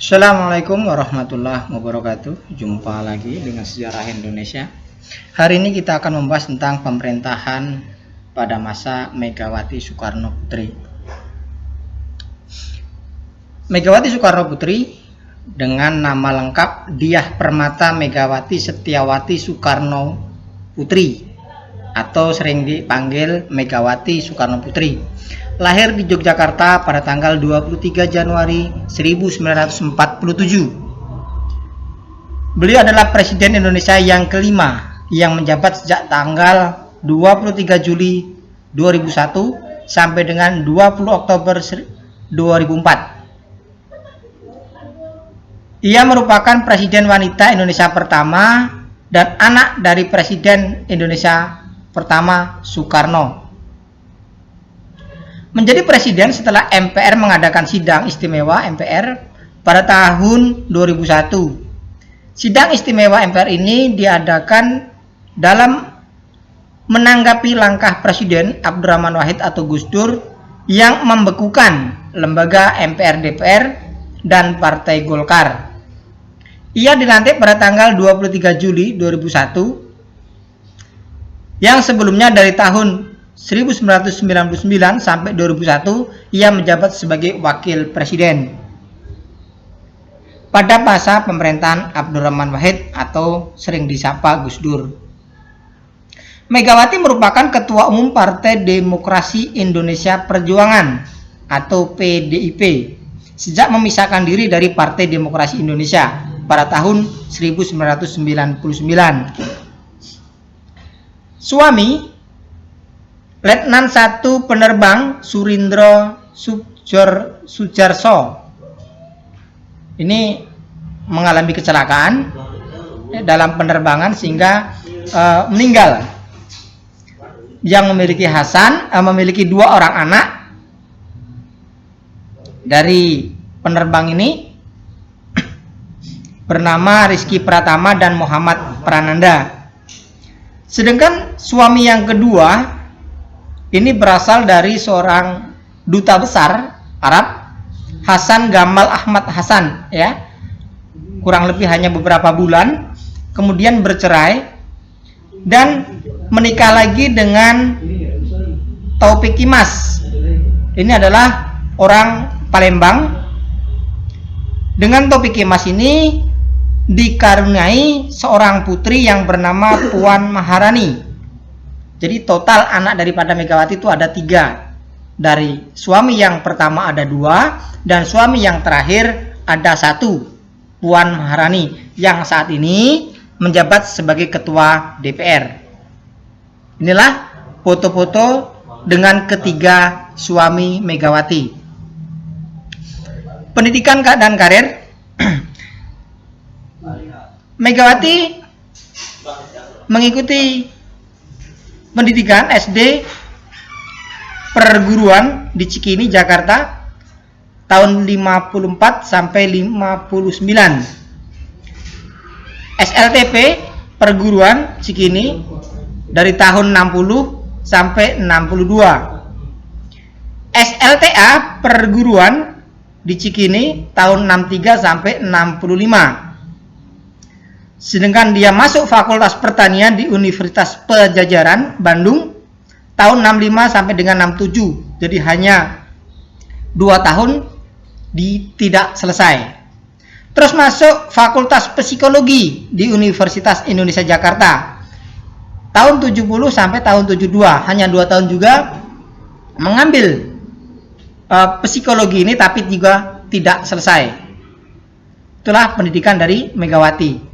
Assalamualaikum warahmatullahi wabarakatuh. Jumpa lagi dengan Sejarah Indonesia. Hari ini kita akan membahas tentang pemerintahan pada masa Megawati Soekarno Putri. Megawati Soekarno Putri dengan nama lengkap Diah Permata Megawati Setiawati Soekarno Putri atau sering dipanggil Megawati Soekarno Putri. Lahir di Yogyakarta pada tanggal 23 Januari 1947. Beliau adalah Presiden Indonesia yang kelima yang menjabat sejak tanggal 23 Juli 2001 sampai dengan 20 Oktober 2004. Ia merupakan Presiden wanita Indonesia pertama dan anak dari Presiden Indonesia pertama Soekarno. Menjadi presiden setelah MPR mengadakan sidang istimewa MPR pada tahun 2001. Sidang istimewa MPR ini diadakan dalam menanggapi langkah Presiden Abdurrahman Wahid atau Gus Dur yang membekukan lembaga MPR DPR dan Partai Golkar. Ia dilantik pada tanggal 23 Juli 2001. Yang sebelumnya dari tahun 1999 sampai 2001 ia menjabat sebagai wakil presiden pada masa pemerintahan Abdurrahman Wahid atau sering disapa Gus Dur. Megawati merupakan ketua umum Partai Demokrasi Indonesia Perjuangan atau PDIP sejak memisahkan diri dari Partai Demokrasi Indonesia pada tahun 1999. Suami Letnan 1 Penerbang Surindro Sudjarso ini mengalami kecelakaan dalam penerbangan sehingga meninggal. Yang memiliki dua orang anak dari penerbang ini bernama Rizky Pratama dan Muhammad Prananda. Sedangkan suami yang kedua ini berasal dari seorang duta besar Arab, Hasan Gamal Ahmad Hasan, ya. Kurang lebih hanya beberapa bulan, kemudian bercerai dan menikah lagi dengan Taufik Kimas. Ini adalah orang Palembang. Dengan Taufik Kimas ini dikaruniai seorang putri yang bernama Puan Maharani. Jadi total anak daripada Megawati itu ada 3. Dari suami yang pertama ada 2 dan suami yang terakhir ada 1, Puan Maharani, yang saat ini menjabat sebagai ketua DPR. Inilah foto-foto dengan ketiga suami Megawati. Pendidikan dan karir. Megawati mengikuti pendidikan SD perguruan di Cikini, Jakarta tahun 54 sampai 59. SLTP perguruan Cikini dari tahun 60 sampai 62. SLTA perguruan di Cikini tahun 63 sampai 65. Sedangkan dia masuk Fakultas Pertanian di Universitas Pajajaran, Bandung, tahun 65 sampai dengan 67. Jadi hanya 2 tahun tidak selesai. Terus masuk Fakultas Psikologi di Universitas Indonesia Jakarta, tahun 70 sampai tahun 72. Hanya 2 tahun juga mengambil psikologi ini, tapi juga tidak selesai. Itulah pendidikan dari Megawati.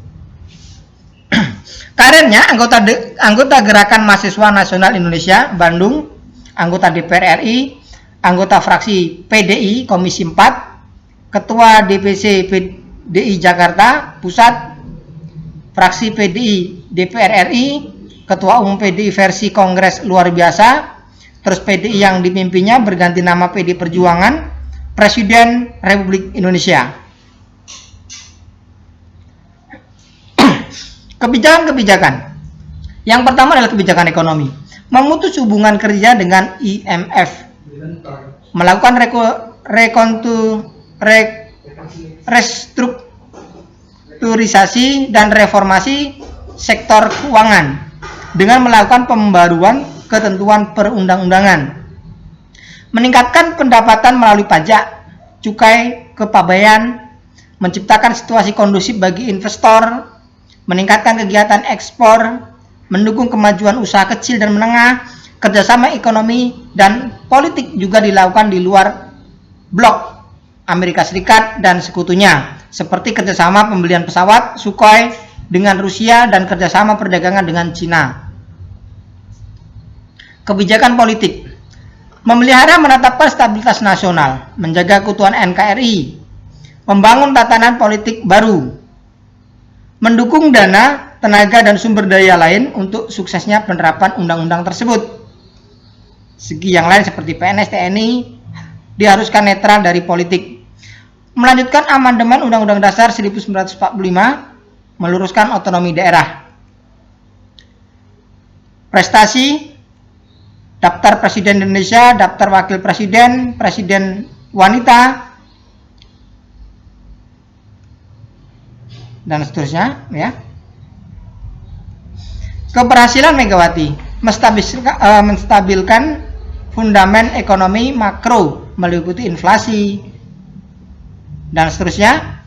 Karirnya anggota Gerakan Mahasiswa Nasional Indonesia Bandung, anggota DPR RI, anggota fraksi PDI Komisi 4, ketua DPC PDI Jakarta Pusat, fraksi PDI DPR RI, ketua umum PDI versi Kongres Luar Biasa, terus PDI yang dipimpinnya berganti nama PDI Perjuangan, Presiden Republik Indonesia. Kebijakan-kebijakan. Yang pertama adalah kebijakan ekonomi. Memutus hubungan kerja dengan IMF. Melakukan restrukturisasi dan reformasi sektor keuangan dengan melakukan pembaruan ketentuan perundang-undangan, meningkatkan pendapatan melalui pajak, cukai, kepabeanan, menciptakan situasi kondusif bagi investor, meningkatkan kegiatan ekspor, mendukung kemajuan usaha kecil dan menengah, kerjasama ekonomi dan politik juga dilakukan di luar blok Amerika Serikat dan sekutunya, seperti kerjasama pembelian pesawat Sukhoi dengan Rusia dan kerjasama perdagangan dengan Cina. Kebijakan politik: memelihara menetapkan stabilitas nasional, menjaga keutuhan NKRI, membangun tatanan politik baru, mendukung dana, tenaga, dan sumber daya lain untuk suksesnya penerapan undang-undang tersebut. Segi yang lain seperti PNS, TNI diharuskan netral dari politik. Melanjutkan amandemen Undang-Undang Dasar 1945, meluruskan otonomi daerah. Prestasi: Daftar Presiden Indonesia, Daftar Wakil Presiden, Presiden Wanita, dan seterusnya, ya. Keberhasilan Megawati: menstabilkan fundamen ekonomi makro meliputi inflasi dan seterusnya,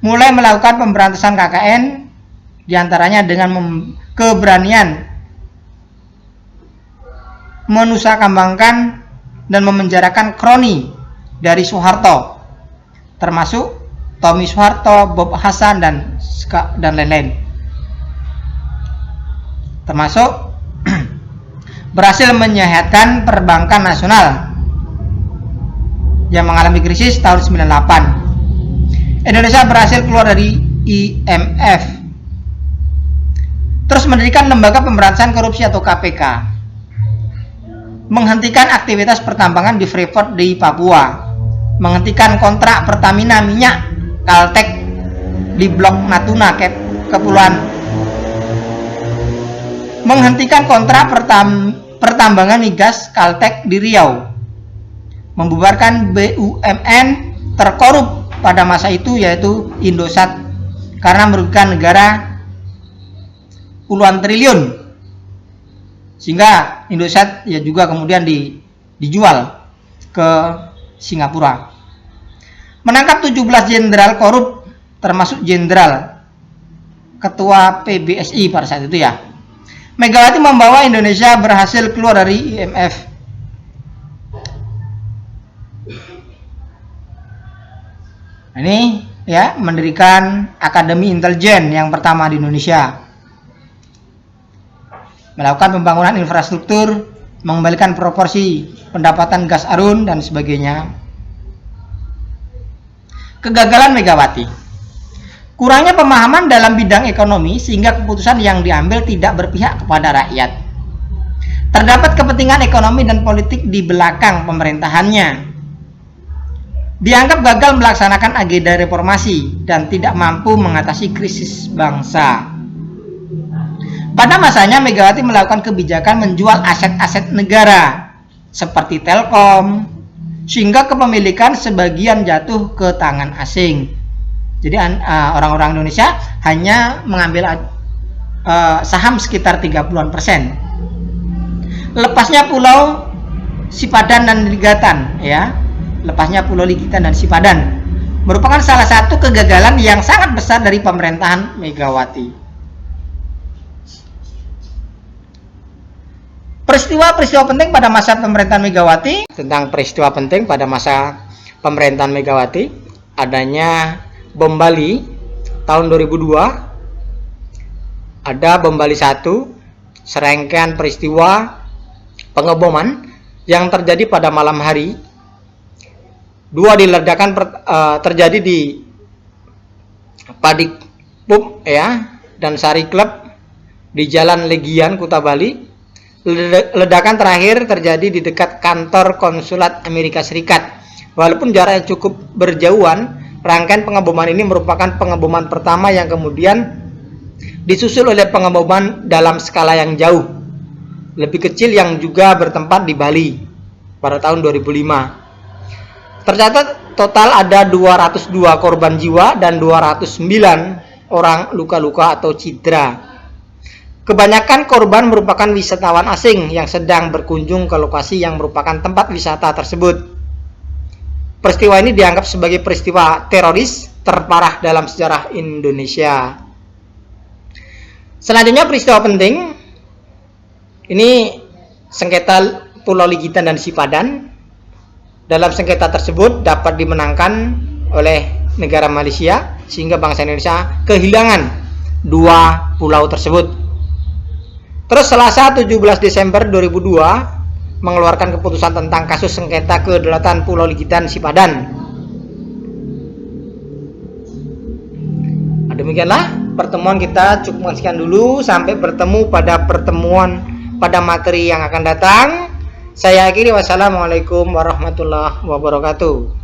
mulai melakukan pemberantasan KKN diantaranya dengan keberanian menusakambangkan dan memenjarakan kroni dari Soeharto, termasuk Tommy Soeharto, Bob Hasan, dan lain-lain. Termasuk berhasil menyehatkan perbankan nasional yang mengalami krisis tahun 98. Indonesia berhasil keluar dari IMF. Terus mendirikan Lembaga Pemberantasan Korupsi atau KPK. Menghentikan aktivitas pertambangan di Freeport di Papua. Menghentikan kontrak Pertamina minyak Caltex di Blok Natuna, Kepulauan. Menghentikan kontrak pertambangan migas Caltex di Riau. Membubarkan BUMN terkorup pada masa itu yaitu Indosat karena merugikan negara puluhan triliun, sehingga Indosat ya juga kemudian dijual ke Singapura. Menangkap 17 jenderal korup termasuk jenderal ketua PBSI pada saat itu ya. Megawati membawa Indonesia berhasil keluar dari IMF. Ini ya, mendirikan Akademi Intelijen yang pertama di Indonesia. Melakukan pembangunan infrastruktur, mengembalikan proporsi pendapatan gas arun dan sebagainya. Kegagalan Megawati: kurangnya pemahaman dalam bidang ekonomi sehingga keputusan yang diambil tidak berpihak kepada rakyat. Terdapat kepentingan ekonomi dan politik di belakang pemerintahannya. Dianggap gagal melaksanakan agenda reformasi dan tidak mampu mengatasi krisis bangsa. Pada masanya Megawati melakukan kebijakan menjual aset-aset negara seperti Telkom, sehingga kepemilikan sebagian jatuh ke tangan asing. Jadi orang-orang Indonesia hanya mengambil saham sekitar 30-an%. Lepasnya Pulau Sipadan dan Ligatan, ya. Lepasnya Pulau Ligitan dan Sipadan merupakan salah satu kegagalan yang sangat besar dari pemerintahan Megawati. Peristiwa-peristiwa penting pada masa pemerintahan Megawati. Tentang peristiwa penting pada masa pemerintahan Megawati, adanya bom Bali tahun 2002, ada bom Bali 1, serangkaian peristiwa pengeboman yang terjadi pada malam hari. 2 diledakan terjadi di Padik Pub ya dan Sari Club di Jalan Legian, Kuta Bali. Ledakan terakhir terjadi di dekat kantor konsulat Amerika Serikat. Walaupun jaraknya cukup berjauhan, rangkaian pengeboman ini merupakan pengeboman pertama yang kemudian disusul oleh pengeboman dalam skala yang jauh lebih kecil yang juga bertempat di Bali pada tahun 2005. Tercatat total ada 202 korban jiwa dan 209 orang luka-luka atau cedera. Kebanyakan korban merupakan wisatawan asing yang sedang berkunjung ke lokasi yang merupakan tempat wisata tersebut. Peristiwa ini dianggap sebagai peristiwa teroris terparah dalam sejarah Indonesia. Selanjutnya peristiwa penting, ini sengketa Pulau Ligitan dan Sipadan. Dalam sengketa tersebut dapat dimenangkan oleh negara Malaysia sehingga bangsa Indonesia kehilangan 2 pulau tersebut. Terus Selasa 17 Desember 2002 mengeluarkan keputusan tentang kasus sengketa kedaulatan Pulau Ligitan Sipadan. Demikianlah pertemuan kita, cukup sekian dulu, sampai bertemu pada pertemuan pada materi yang akan datang. Saya akhiri, wassalamualaikum warahmatullahi wabarakatuh.